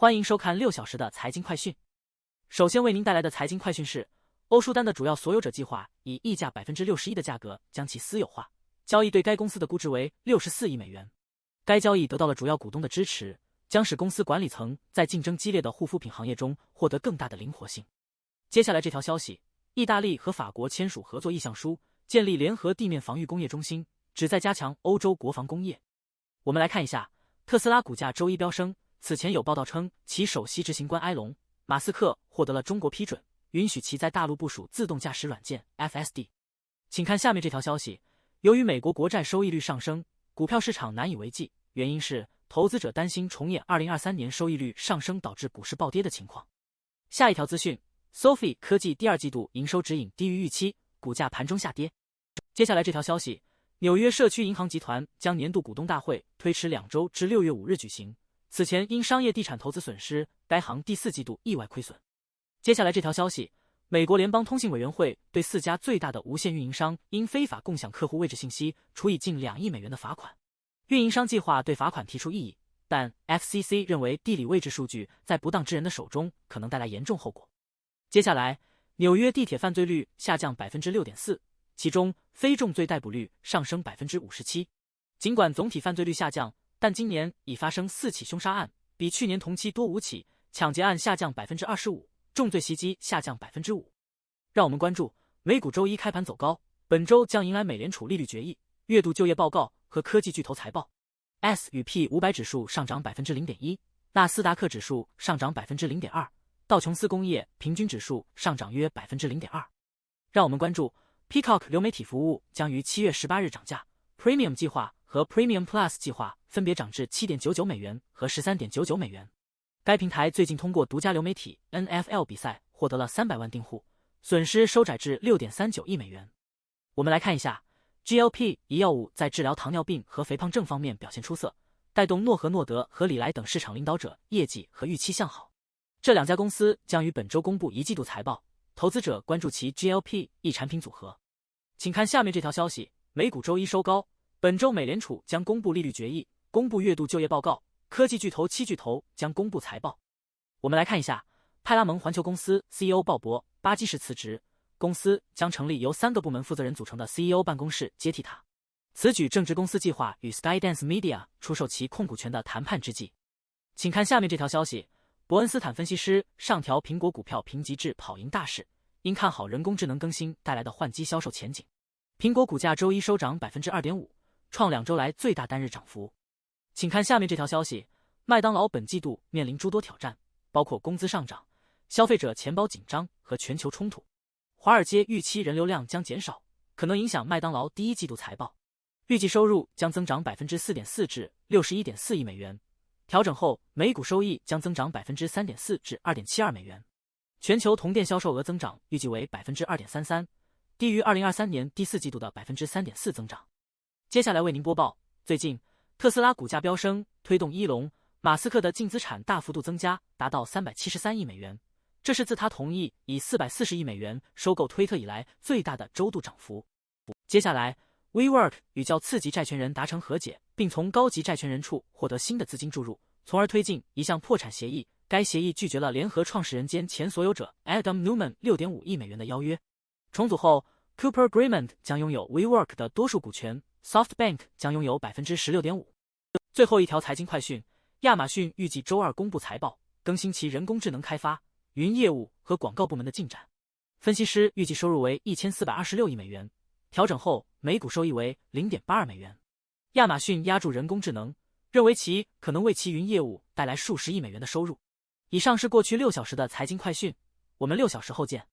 欢迎收看6小时的财经快讯。首先为您带来的财经快讯是，欧舒丹的主要所有者计划以溢价 61% 的价格将其私有化，交易对该公司的估值为64亿美元。该交易得到了主要股东的支持，将使公司管理层在竞争激烈的护肤品行业中获得更大的灵活性。接下来这条消息，意大利和法国签署合作意向书，建立联合地面防御工业中心，旨在加强欧洲国防工业。我们来看一下，特斯拉股价周一飙升。此前有报道称，其首席执行官埃隆·马斯克获得了中国批准，允许其在大陆部署自动驾驶软件 FSD。请看下面这条消息，由于美国国债收益率上升，股票市场难以为继，原因是投资者担心重演2023年收益率上升导致股市暴跌的情况。下一条资讯 ，Sophie 科技第二季度营收指引低于预期，股价盘中下跌。接下来这条消息，纽约社区银行集团将年度股东大会推迟2周至6月5日举行。此前因商业地产投资损失，该行第4季度意外亏损。接下来这条消息，美国联邦通信委员会对4家最大的无线运营商因非法共享客户位置信息处以近2亿美元的罚款。运营商计划对罚款提出异议，但 FCC 认为地理位置数据在不当之人的手中可能带来严重后果。接下来，纽约地铁犯罪率下降 6.4%， 其中非重罪逮捕率上升 57%。尽管总体犯罪率下降，但今年已发生4起凶杀案，比去年同期多5起，抢劫案下降 25%， 重罪袭击下降 5%。让我们关注美股周一开盘走高，本周将迎来美联储利率决议、月度就业报告和科技巨头财报。S&P 500指数上涨 0.1%， 纳斯达克指数上涨 0.2%， 道琼斯工业平均指数上涨约 0.2%。让我们关注 Peacock 流媒体服务将于7月18日涨价， Premium 计划和 Premium Plus 计划分别涨至 7.99 美元和 13.99 美元。该平台最近通过独家流媒体 NFL 比赛获得了300万订户，损失收窄至 6.39 亿美元。我们来看一下 GLP 1药物在治疗糖尿病和肥胖症方面表现出色，带动诺和诺德和礼来等市场领导者业绩和预期向好。这2家公司将于本周公布1季度财报，投资者关注其 GLP 1产品组合。请看下面这条消息，美股周一收高，本周美联储将公布利率决议，公布月度就业报告，科技巨头7巨头将公布财报。我们来看一下，派拉蒙环球公司 CEO 鲍勃·巴基什辞职，公司将成立由3个部门负责人组成的 CEO 办公室接替他。此举正值公司计划与 Skydance Media 出售其控股权的谈判之际。请看下面这条消息，伯恩斯坦分析师上调苹果股票评级至跑赢大势，因看好人工智能更新带来的换机销售前景。苹果股价周一收涨 2.5%， 创2周来最大单日涨幅。请看下面这条消息，麦当劳本季度面临诸多挑战，包括工资上涨、消费者钱包紧张和全球冲突。华尔街预期人流量将减少，可能影响麦当劳第1季度财报。预计收入将增长 4.4% 至 61.4 亿美元，调整后每股收益将增长 3.4% 至 2.72 美元。全球同店销售额增长预计为 2.33%， 低于2023年第4季度的 3.4% 增长。接下来为您播报，最近特斯拉股价飙升，推动伊隆·马斯克的净资产大幅度增加，达到373亿美元，这是自他同意以440亿美元收购推特以来最大的周度涨幅。接下来 WeWork 与较次级债权人达成和解，并从高级债权人处获得新的资金注入，从而推进一项破产协议。该协议拒绝了联合创始人兼前所有者 Adam Neumann 6.5 亿美元的邀约。重组后 Cooper Agreement 将拥有 WeWork 的多数股权， SoftBank 将拥有 16.5%。 最后一条财经快讯，亚马逊预计周二公布财报，更新其人工智能开发、云业务和广告部门的进展。分析师预计收入为1426亿美元，调整后每股收益为 0.82 美元。亚马逊押注人工智能，认为其可能为其云业务带来数十亿美元的收入。以上是过去6小时的财经快讯，我们6小时后见。